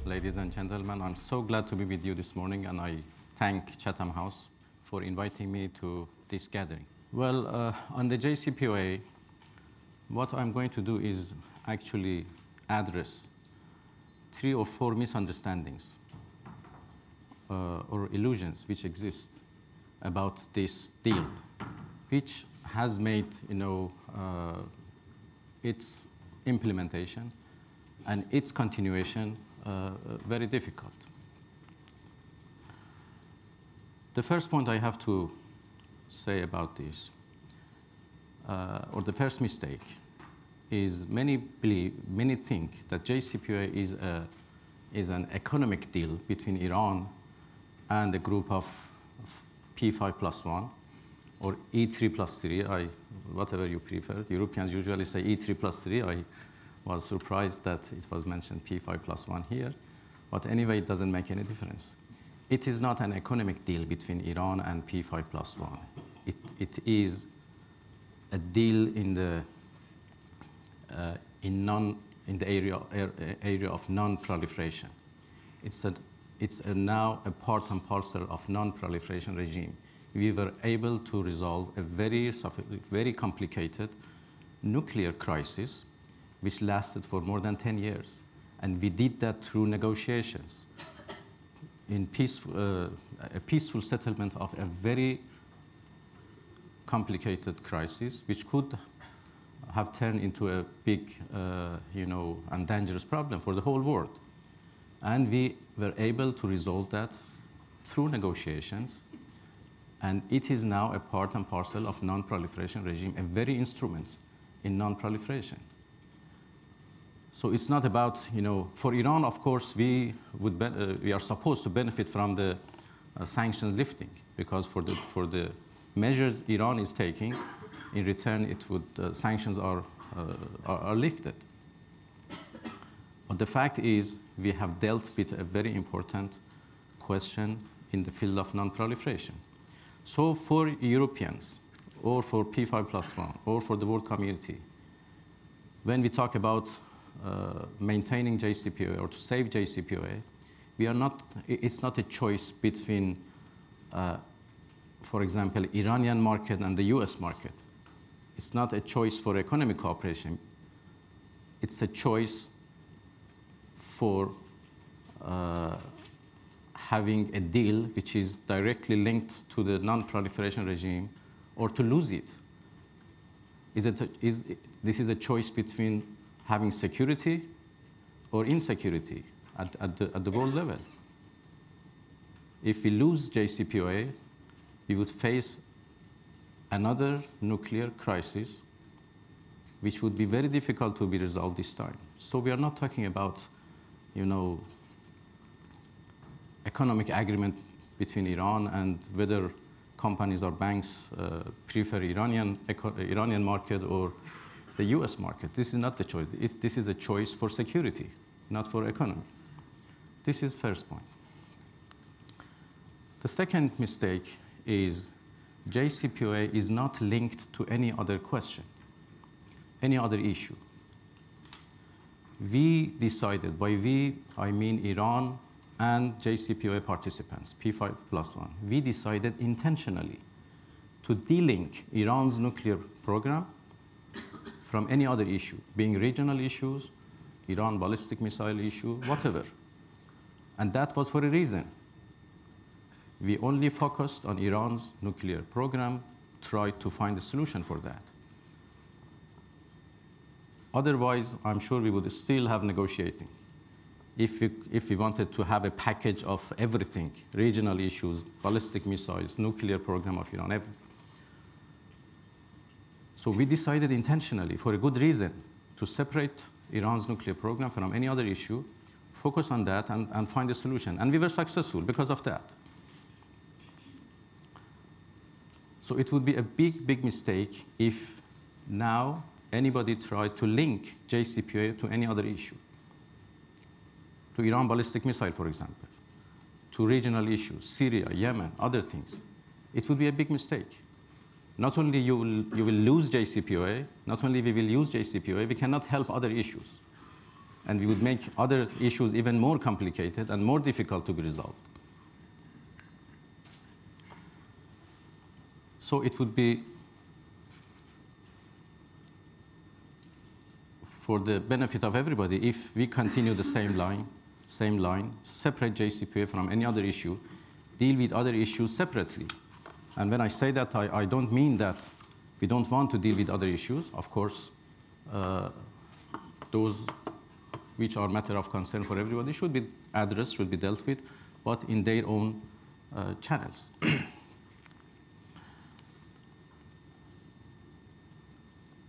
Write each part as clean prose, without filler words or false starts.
ladies and gentlemen. I'm so glad to be with you this morning, and I thank Chatham House for inviting me to this gathering. Well, on the JCPOA, what I'm going to do is actually address 3 or 4 misunderstandings or illusions which exist about this deal, which has made, its implementation and its continuation very difficult. The first point I have to say about this, or the first mistake, is many think that JCPOA is an economic deal between Iran and a group of P5+1, or E3+3, whatever you prefer. Europeans usually say E3+3. I was surprised that it was mentioned P5+1 here. But anyway, it doesn't make any difference. It is not an economic deal between Iran and P5+1. It is a deal in the area of non-proliferation. It's now a part and parcel of non-proliferation regime. We were able to resolve a very complicated nuclear crisis which lasted for more than 10 years. And we did that through negotiations in a peaceful settlement of a very complicated crisis, which could have turned into a big, and dangerous problem for the whole world. And we were able to resolve that through negotiations. And it is now a part and parcel of non-proliferation regime, a very instrument in non-proliferation. So it's not about, for Iran, of course, we are supposed to benefit from the sanction lifting, because for the measures Iran is taking, in return, sanctions are lifted. But the fact is, we have dealt with a very important question in the field of non-proliferation. So for Europeans, or for P5+1, or for the world community, when we talk about maintaining JCPOA or to save JCPOA, it's not a choice between, for example, Iranian market and the US market. It's not a choice for economic cooperation. It's a choice for having a deal which is directly linked to the non-proliferation regime, or to lose it. This is a choice between having security or insecurity at the world level. If we lose JCPOA, we would face another nuclear crisis, which would be very difficult to be resolved this time. So we are not talking about, economic agreement between Iran and whether companies or banks prefer Iranian market or the US market. This is not the choice. This is a choice for security, not for economy. This is first point. The second mistake is JCPOA is not linked to any other question, any other issue. We decided, by we, I mean Iran and JCPOA participants, P5+1, we decided intentionally to de-link Iran's nuclear program from any other issue, being regional issues, Iran ballistic missile issue, whatever. And that was for a reason. We only focused on Iran's nuclear program, tried to find a solution for that. Otherwise, I'm sure we would still have negotiating. If we wanted to have a package of everything, regional issues, ballistic missiles, nuclear program of Iran, everything. So we decided intentionally, for a good reason, to separate Iran's nuclear program from any other issue, focus on that, and find a solution. And we were successful because of that. So it would be a big mistake if now anybody tried to link JCPOA to any other issue, to Iran ballistic missile, for example, to regional issues, Syria, Yemen, other things. It would be a big mistake. Not only you will lose JCPOA, not only we will use JCPOA, we cannot help other issues. and we would make other issues even more complicated and more difficult to be resolved. So it would be, for the benefit of everybody, if we continue the same line, separate JCPOA from any other issue, deal with other issues separately. And when I say that, I don't mean that we don't want to deal with other issues. Of course, those which are matter of concern for everybody should be addressed, should be dealt with, but in their own channels.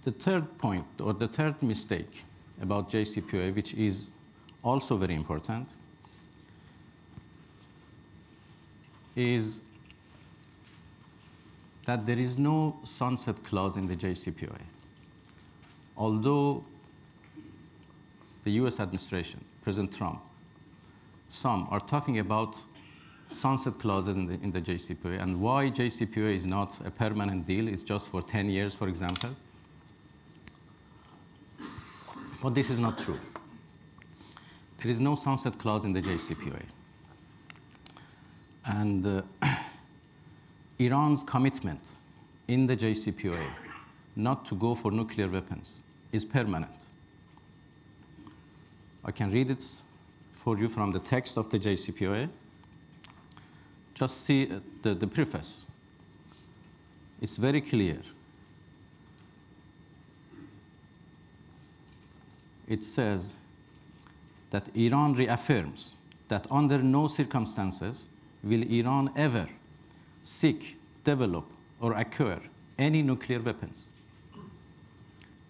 The third point, or the third mistake about JCPOA, which is also very important, is that there is no sunset clause in the JCPOA. Although the US administration, President Trump, some are talking about sunset clauses in the JCPOA, and why JCPOA is not a permanent deal, it's just for 10 years, for example. But this is not true. There is no sunset clause in the JCPOA. And Iran's commitment in the JCPOA not to go for nuclear weapons is permanent. I can read it for you from the text of the JCPOA. Just see the preface. It's very clear. It says that Iran reaffirms that under no circumstances will Iran ever seek, develop, or acquire any nuclear weapons.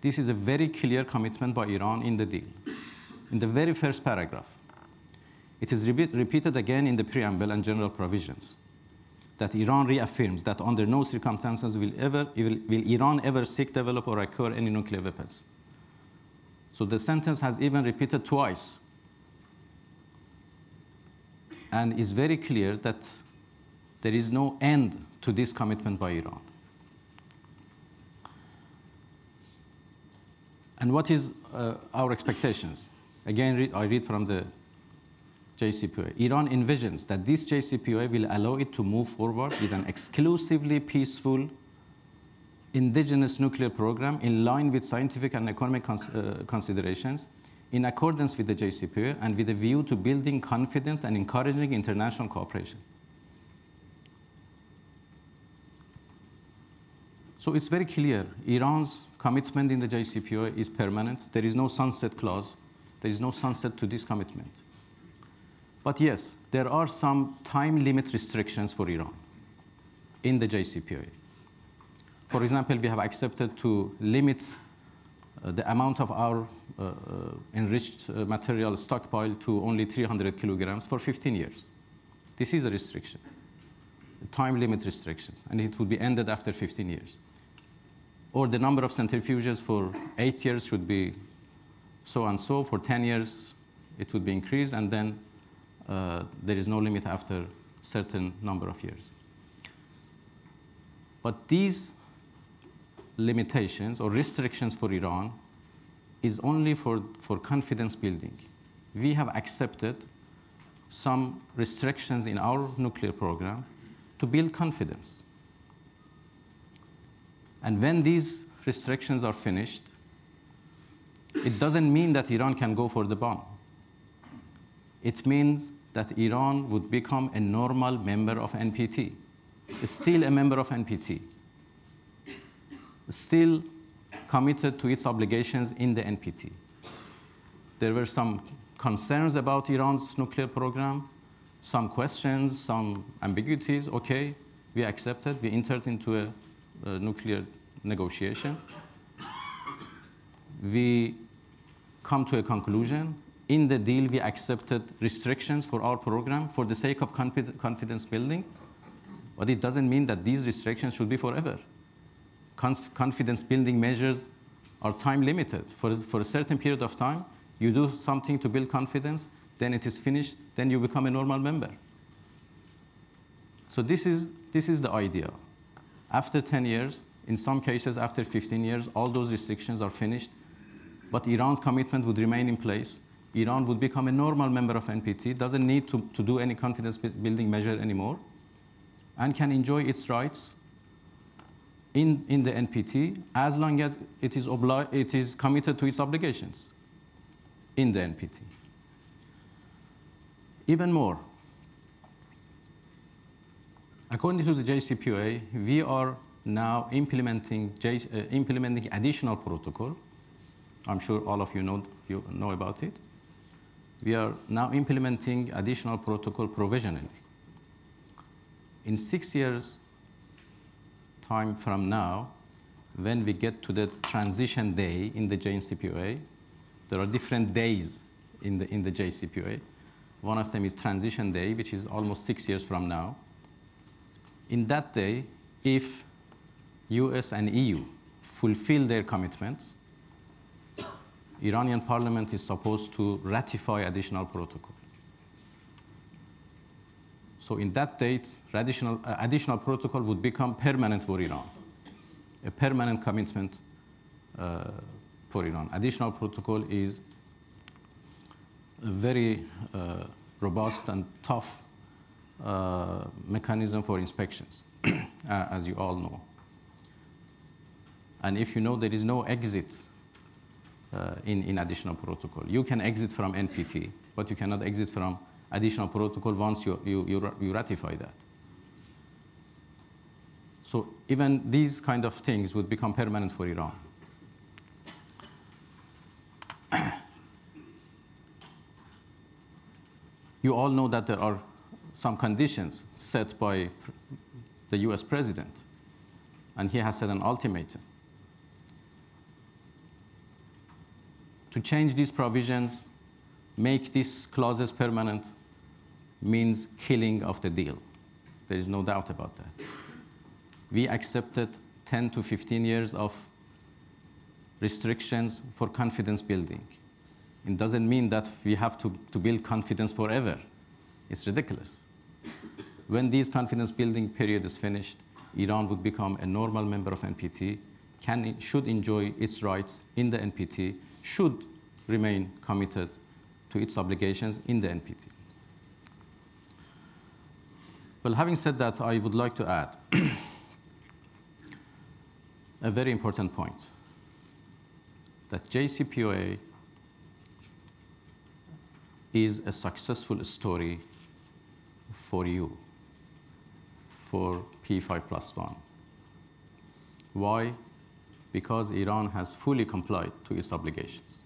This is a very clear commitment by Iran in the deal. In the very first paragraph, it is repeated again in the preamble and general provisions that Iran reaffirms that under no circumstances will Iran ever seek, develop, or acquire any nuclear weapons. So the sentence has even repeated twice, and is very clear that there is no end to this commitment by Iran. And what is our expectations? Again, I read from the JCPOA. Iran envisions that this JCPOA will allow it to move forward with an exclusively peaceful indigenous nuclear program in line with scientific and economic considerations, in accordance with the JCPOA and with a view to building confidence and encouraging international cooperation. So it's very clear, Iran's commitment in the JCPOA is permanent. There is no sunset clause. There is no sunset to this commitment. But yes, there are some time limit restrictions for Iran in the JCPOA. For example, we have accepted to limit the amount of our enriched material stockpile to only 300 kilograms for 15 years. This is a restriction, time limit restrictions, and it will be ended after 15 years. Or the number of centrifuges for 8 years should be so and so, for 10 years it would be increased, and then there is no limit after certain number of years. But these limitations or restrictions for Iran is only for confidence building. We have accepted some restrictions in our nuclear program to build confidence. And when these restrictions are finished, it doesn't mean that Iran can go for the bomb. It means that Iran would become a normal member of NPT. It's still a member of NPT. Still committed to its obligations in the NPT. There were some concerns about Iran's nuclear program, some questions, some ambiguities. Okay, we accepted, we entered into a nuclear negotiation. We come to a conclusion. In the deal, we accepted restrictions for our program for the sake of confidence building, but it doesn't mean that these restrictions should be forever. Confidence building measures are time limited. For a certain period of time, you do something to build confidence, then it is finished, then you become a normal member. So this is the idea. After 10 years, in some cases after 15 years, all those restrictions are finished, but Iran's commitment would remain in place. Iran would become a normal member of NPT, doesn't need to do any confidence building measure anymore, and can enjoy its rights in the NPT as long as it is committed to its obligations in the NPT. Even more, according to the JCPOA, we are now implementing additional protocol. I'm sure all of you know about it. We are now implementing additional protocol provisionally. In 6 years' time from now, when we get to the transition day in the JCPOA, there are different days in the JCPOA. One of them is transition day, which is almost 6 years from now. In that day, if US and EU fulfill their commitments, Iranian parliament is supposed to ratify additional protocol. So in that date, additional protocol would become permanent for Iran, a permanent commitment for Iran. Additional protocol is a very robust and tough mechanism for inspections, as you all know. And if you know, there is no exit in additional protocol. You can exit from NPT, but you cannot exit from additional protocol once you ratify that. So even these kind of things would become permanent for Iran. You all know that there are some conditions set by the US president, and he has set an ultimatum. To change these provisions, make these clauses permanent, means killing of the deal. There is no doubt about that. We accepted 10 to 15 years of restrictions for confidence building. It doesn't mean that we have to build confidence forever. It's ridiculous. When this confidence building period is finished, Iran would become a normal member of NPT, should enjoy its rights in the NPT, should remain committed to its obligations in the NPT. Well, having said that, I would like to add a very important point, that JCPOA is a successful story for you, for P5+1. Why? Because Iran has fully complied to its obligations.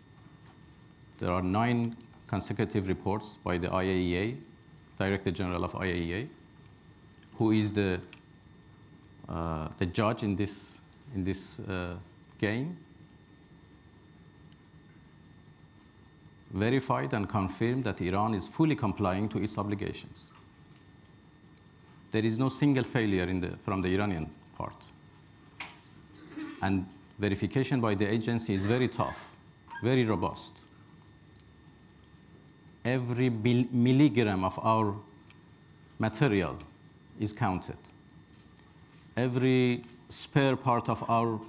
There are 9 consecutive reports by the IAEA, Director General of IAEA, who is the judge in this game, verified and confirmed that Iran is fully complying to its obligations. There is no single failure from the Iranian part. And verification by the agency is very tough, very robust. Every milligram of our material is counted. Every spare part of our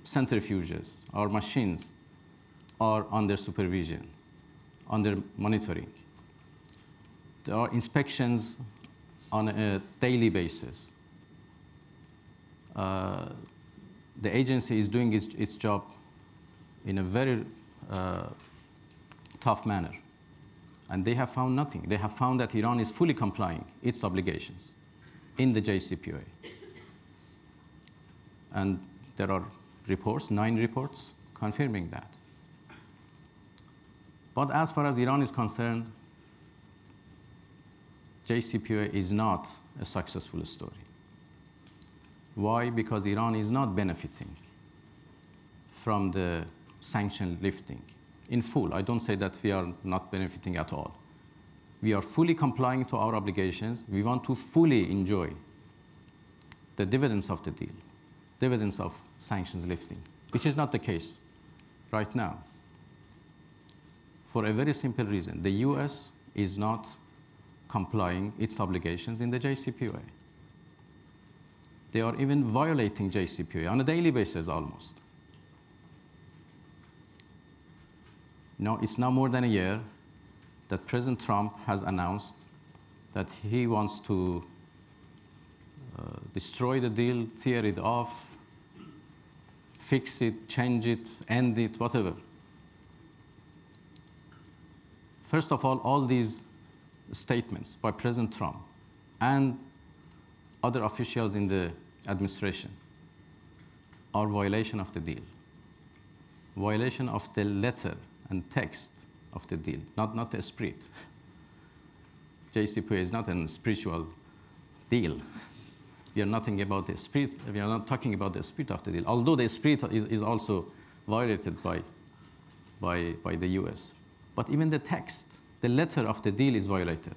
centrifuges, our machines, are under supervision, under monitoring. There are inspections on a daily basis. The agency is doing its job in a very tough manner. And they have found nothing. They have found that Iran is fully complying its obligations in the JCPOA. And there are reports, 9 reports, confirming that. But as far as Iran is concerned, JCPOA is not a successful story. Why? Because Iran is not benefiting from the sanction lifting in full. I don't say that we are not benefiting at all. We are fully complying to our obligations. We want to fully enjoy the dividends of the deal, dividends of sanctions lifting, which is not the case right now. For a very simple reason. The US is not complying its obligations in the JCPOA. They are even violating JCPOA on a daily basis almost. It's now more than a year that President Trump has announced that he wants to destroy the deal, tear it off, fix it, change it, end it, whatever. First of all these statements by President Trump and other officials in the administration are violation of the deal, violation of the letter and text of the deal, not the spirit. JCPOA is not a spiritual deal. We are nothing about the spirit. We are not talking about the spirit of the deal, although the spirit is also violated by the US. But even the text, the letter of the deal is violated.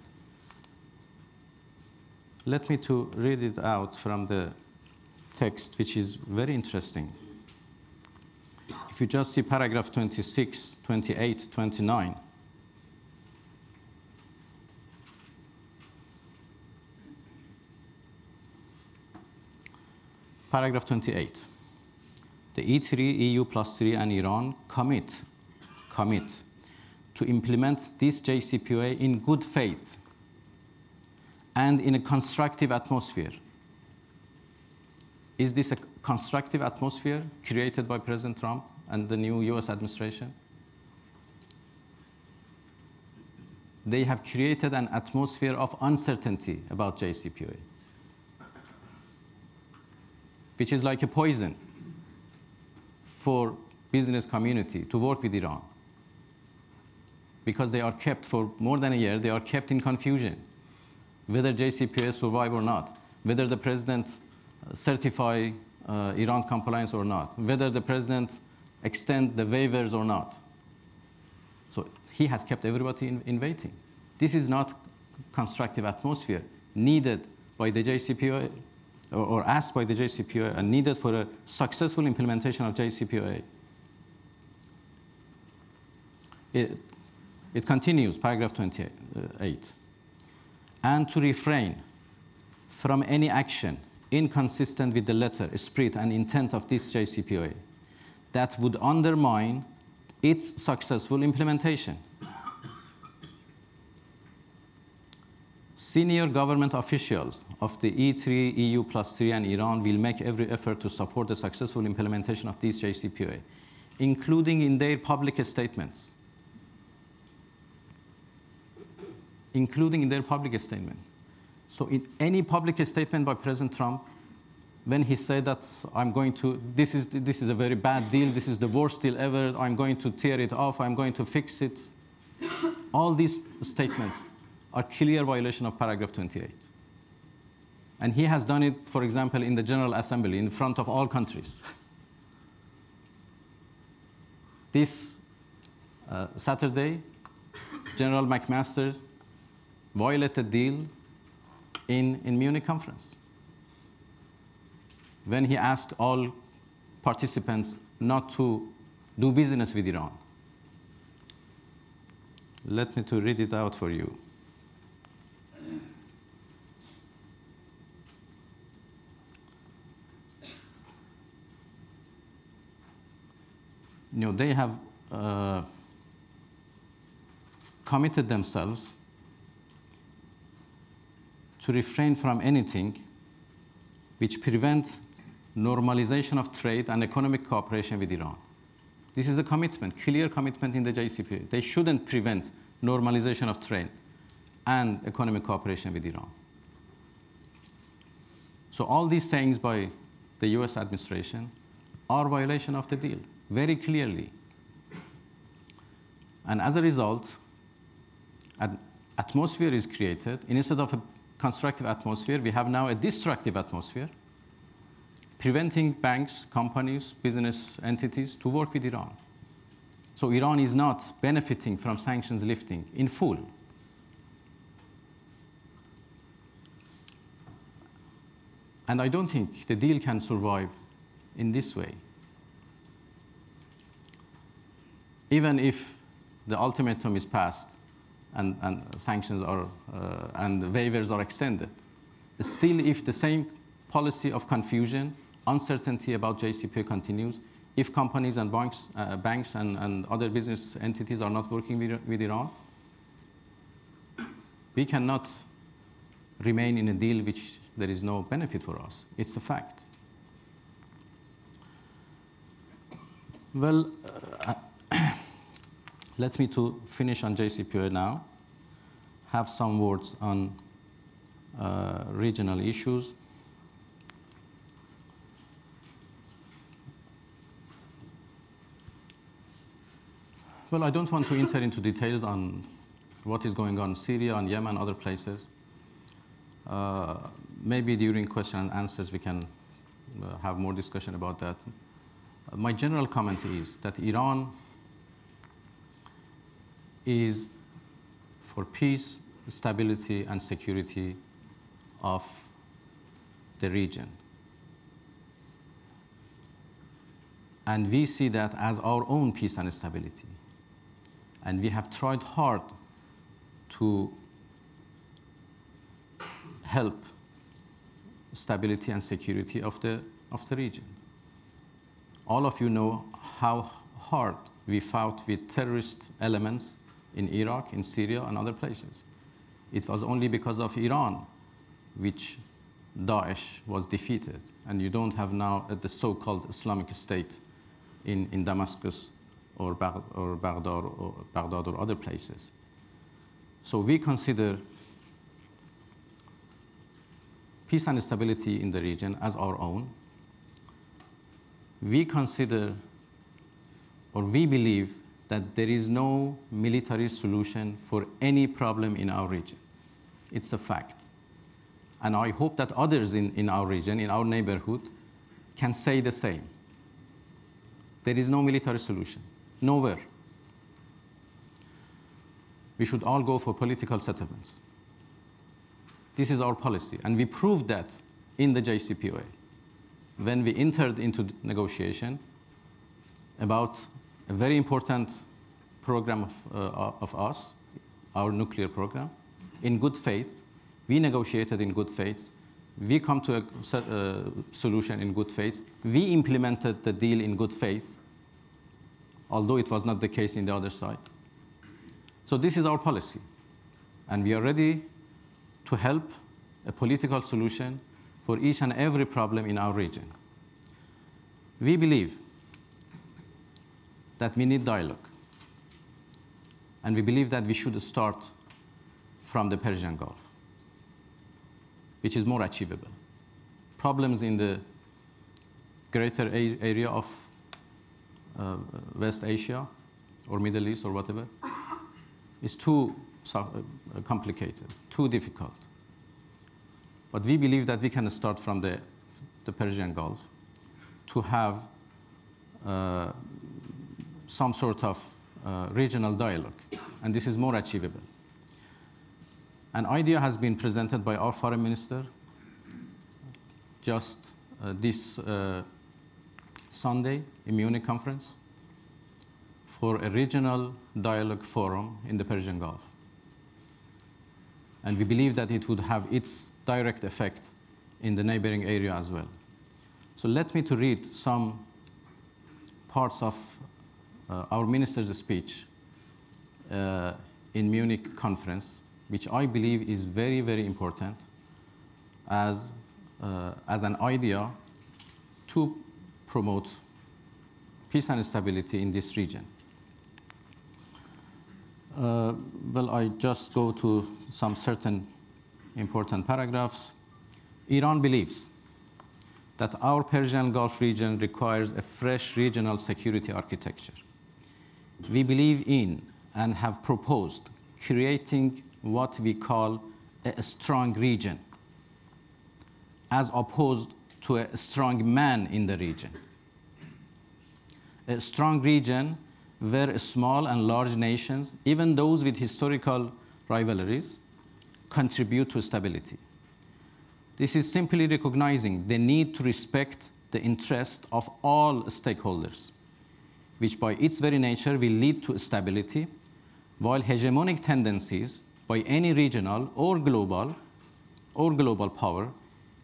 Let me to read it out from the text, which is very interesting. If you just see paragraph 26, 28, 29, paragraph 28. The E3, EU+3, and Iran commit to implement this JCPOA in good faith and in a constructive atmosphere. Is this a constructive atmosphere created by President Trump and the new US administration? They have created an atmosphere of uncertainty about JCPOA, which is like a poison for business community to work with Iran. Because they are kept for more than a year, they are kept in confusion, whether JCPOA survive or not, whether the president certify Iran's compliance or not, whether the president extend the waivers or not. So he has kept everybody in waiting. This is not constructive atmosphere needed by the JCPOA or asked by the JCPOA and needed for a successful implementation of JCPOA. It continues, paragraph 28. And to refrain from any action inconsistent with the letter, spirit, and intent of this JCPOA that would undermine its successful implementation. Senior government officials of the E3, EU+3, and Iran will make every effort to support the successful implementation of this JCPOA, including in their public statements. Including in their public statement. So in any public statement by President Trump, when he said that this is a very bad deal, this is the worst deal ever, I'm going to tear it off, I'm going to fix it, all these statements are clear violation of paragraph 28. And he has done it, for example, in the General Assembly, in front of all countries. This Saturday, General McMaster violated deal in Munich conference when he asked all participants not to do business with Iran. Let me to read it out for you. They have committed themselves to refrain from anything which prevents normalization of trade and economic cooperation with Iran. This is a commitment, clear commitment in the JCPOA. They shouldn't prevent normalization of trade and economic cooperation with Iran. So all these sayings by the US administration are violation of the deal, very clearly. And as a result, an atmosphere is created. Instead of a constructive atmosphere, we have now a destructive atmosphere, preventing banks, companies, business entities to work with Iran. So Iran is not benefiting from sanctions lifting in full. And I don't think the deal can survive in this way. Even if the ultimatum is passed and sanctions are, and waivers are extended, still if the same policy of confusion, uncertainty about JCPOA continues, if companies and banks and other business entities are not working with Iran, we cannot remain in a deal which there is no benefit for us. It's a fact. Well, let me to finish on JCPOA now, have some words on regional issues. Well, I don't want to enter into details on what is going on in Syria and Yemen and other places. Maybe during question and answers we can have more discussion about that. My general comment is that Iran is for peace, stability, and security of the region. And we see that as our own peace and stability. And we have tried hard to help stability and security of the region. All of you know how hard we fought with terrorist elements in Iraq, in Syria, and other places. It was only because of Iran which Daesh was defeated, and you don't have now the so-called Islamic State in Damascus or Baghdad or other places. So we consider peace and stability in the region as our own. We consider, or we believe, that there is no military solution for any problem in our region. It's a fact. And I hope that others in our region, in our neighborhood, can say the same. There is no military solution, nowhere. We should all go for political settlements. This is our policy, and we proved that in the JCPOA. When we entered into negotiation about a very important program of us, our nuclear program, in good faith, we negotiated in good faith, we come to a solution in good faith, we implemented the deal in good faith, although it was not the case in the other side. So this is our policy, and we are ready to help a political solution for each and every problem in our region. We believe that we need dialogue, and we believe that we should start from the Persian Gulf, which is more achievable. Problems in the greater area of West Asia or Middle East or whatever is too complicated, too difficult. But we believe that we can start from the Persian Gulf to have some sort of regional dialogue, and this is more achievable. An idea has been presented by our foreign minister just this Sunday in Munich conference for a regional dialogue forum in the Persian Gulf. And we believe that it would have its direct effect in the neighboring area as well. So let me to read some parts of our minister's speech in Munich conference, which I believe is very, very important as an idea to promote peace and stability in this region. Well, I just go to some certain important paragraphs. Iran believes that our Persian Gulf region requires a fresh regional security architecture. We believe in and have proposed creating what we call a strong region, as opposed to a strong man in the region. A strong region where small and large nations, even those with historical rivalries, contribute to stability. This is simply recognizing the need to respect the interest of all stakeholders, which by its very nature will lead to stability, while hegemonic tendencies by any regional or global power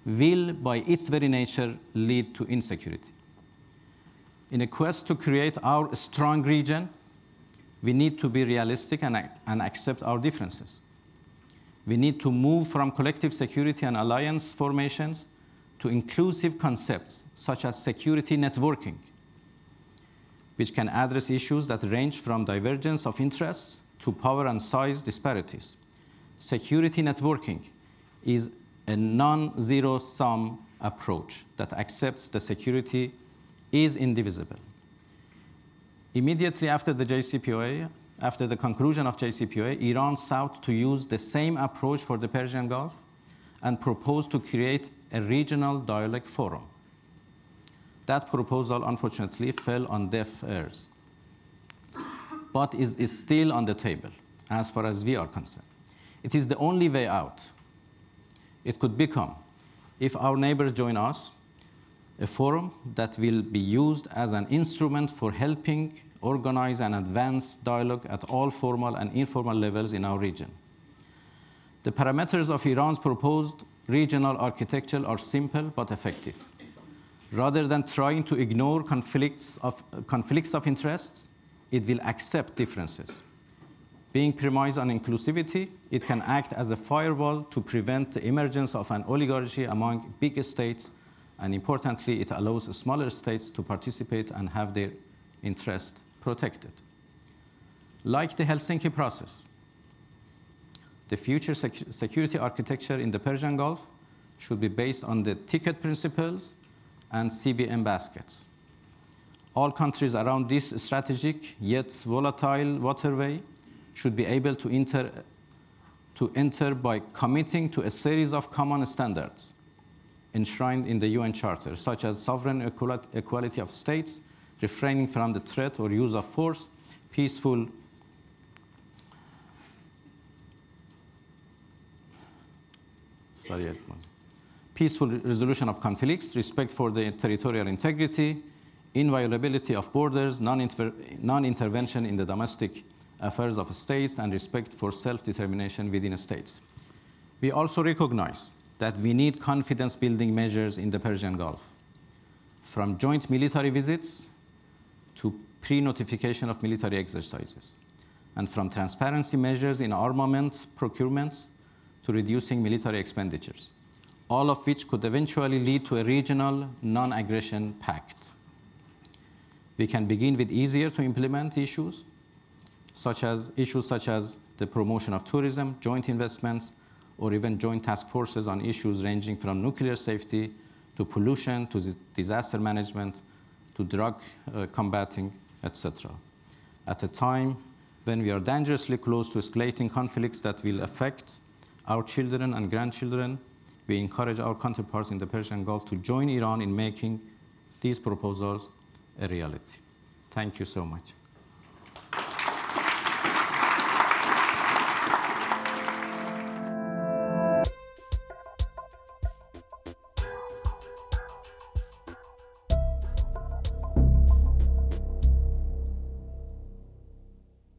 will by its very nature lead to insecurity. In a quest to create our strong region, we need to be realistic and accept our differences. We need to move from collective security and alliance formations to inclusive concepts such as security networking, which can address issues that range from divergence of interests to power and size disparities. Security networking is a non-zero-sum approach that accepts the security is indivisible. Immediately after the JCPOA, after the conclusion of JCPOA, Iran sought to use the same approach for the Persian Gulf and proposed to create a regional dialogue forum. That proposal, unfortunately, fell on deaf ears, but is still on the table as far as we are concerned. It is the only way out. It could become, if our neighbors join us, a forum that will be used as an instrument for helping organize and advance dialogue at all formal and informal levels in our region. The parameters of Iran's proposed regional architecture are simple but effective. Rather than trying to ignore conflicts of interests, it will accept differences. Being premised on inclusivity, it can act as a firewall to prevent the emergence of an oligarchy among big states, and importantly, it allows smaller states to participate and have their interests protected. Like the Helsinki process, the future security architecture in the Persian Gulf should be based on the ticket principles and CBM baskets. All countries around this strategic yet volatile waterway should be able to enter by committing to a series of common standards enshrined in the UN Charter, such as sovereign equality of states, refraining from the threat or use of force, peaceful resolution of conflicts, respect for the territorial integrity, inviolability of borders, non-intervention in the domestic affairs of states, and respect for self-determination within states. We also recognize that we need confidence-building measures in the Persian Gulf, from joint military visits to pre-notification of military exercises, and from transparency measures in armament procurements to reducing military expenditures, all of which could eventually lead to a regional non-aggression pact. We can begin with easier to implement issues such as the promotion of tourism, joint investments, or even joint task forces on issues ranging from nuclear safety to pollution, to disaster management, to drug combating, etc. At a time when we are dangerously close to escalating conflicts that will affect our children and grandchildren, we encourage our counterparts in the Persian Gulf to join Iran in making these proposals a reality. Thank you so much.